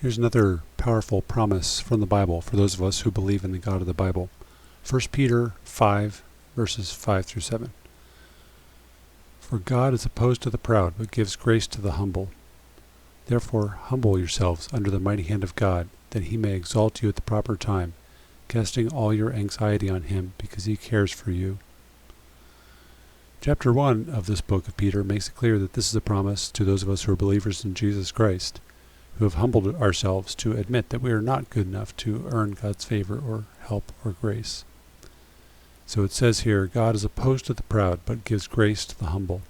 Here's another powerful promise from the Bible for those of us who believe in the God of the Bible. 1 Peter 5, verses 5 through 7. For God is opposed to the proud, but gives grace to the humble. Therefore humble yourselves under the mighty hand of God, that he may exalt you at the proper time, casting all your anxiety on him, because he cares for you. Chapter 1 of this book of Peter makes it clear that this is a promise to those of us who are believers in Jesus Christ, who have humbled ourselves to admit that we are not good enough to earn God's favor or help or grace. So it says here, God is opposed to the proud, but gives grace to the humble.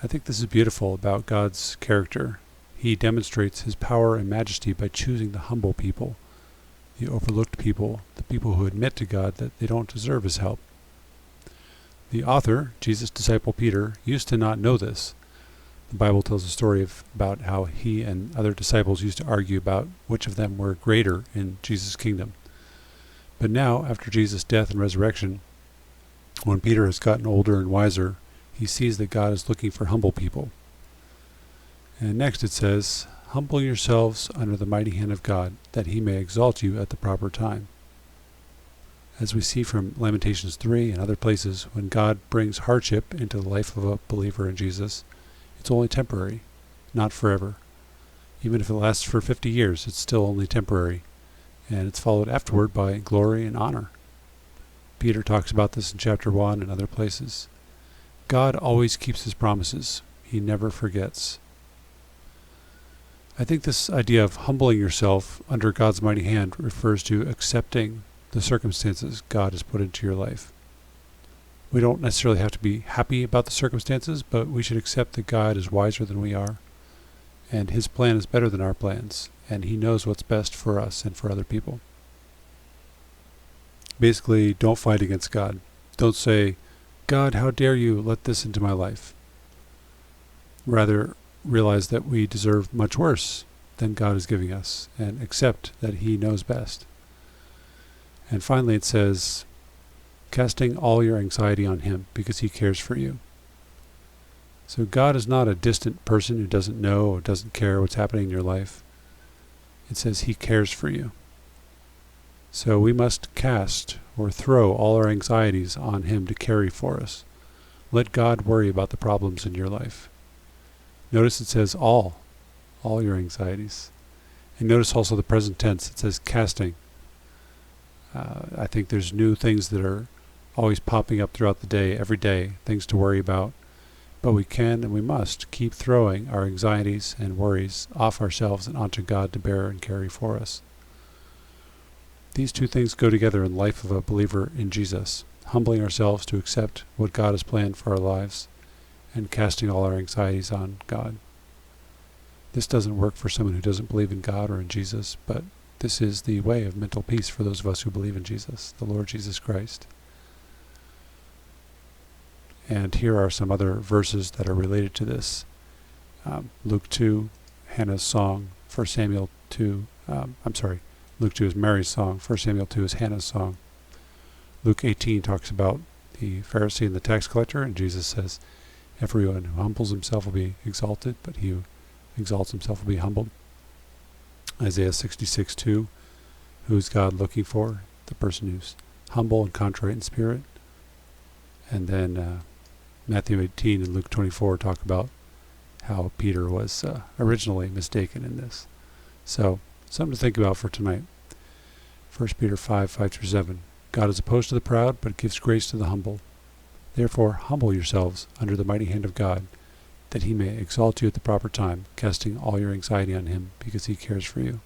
I think this is beautiful about God's character. He demonstrates his power and majesty by choosing the humble people, the overlooked people, the people who admit to God that they don't deserve his help. The author, Jesus' disciple Peter, used to not know this. The Bible tells a story about how he and other disciples used to argue about which of them were greater in Jesus' kingdom. But now, after Jesus' death and resurrection, when Peter has gotten older and wiser, he sees that God is looking for humble people. And next it says, humble yourselves under the mighty hand of God, that he may exalt you at the proper time. As we see from Lamentations 3 and other places, when God brings hardship into the life of a believer in Jesus, it's only temporary, not forever. Even if it lasts for 50 years, it's still only temporary, and it's followed afterward by glory and honor. Peter talks about this in chapter 1 and other places. God always keeps his promises. He never forgets. I think this idea of humbling yourself under God's mighty hand refers to accepting the circumstances God has put into your life. We don't necessarily have to be happy about the circumstances, but we should accept that God is wiser than we are, and his plan is better than our plans, and he knows what's best for us and for other people. Basically, don't fight against God. Don't say, God, how dare you let this into my life? Rather, realize that we deserve much worse than God is giving us, and accept that he knows best. And finally it says, casting all your anxiety on him, because he cares for you. So God is not a distant person who doesn't know or doesn't care what's happening in your life. It says he cares for you. So we must cast or throw all our anxieties on him to carry for us. Let God worry about the problems in your life. Notice it says all your anxieties. And notice also the present tense, it says casting. I think there's new things that are always popping up throughout the day, every day, things to worry about. But we can and we must keep throwing our anxieties and worries off ourselves and onto God to bear and carry for us. These two things go together in the life of a believer in Jesus, humbling ourselves to accept what God has planned for our lives and casting all our anxieties on God. This doesn't work for someone who doesn't believe in God or in Jesus, but this is the way of mental peace for those of us who believe in Jesus, the Lord Jesus Christ. And here are some other verses that are related to this. Luke 2, Hannah's song, 1 Samuel 2, Luke 2 is Mary's song, 1 Samuel 2 is Hannah's song. Luke 18 talks about the Pharisee and the tax collector, and Jesus says, everyone who humbles himself will be exalted, but he who exalts himself will be humbled. Isaiah 66:2, who is God looking for? The person who's humble and contrite in spirit. And then Matthew 18 and Luke 24 talk about how Peter was originally mistaken in this. So, something to think about for tonight. 1 Peter 5, 5 through 7. God is opposed to the proud, but gives grace to the humble. Therefore, humble yourselves under the mighty hand of God, that he may exalt you at the proper time, casting all your anxiety on him, because he cares for you.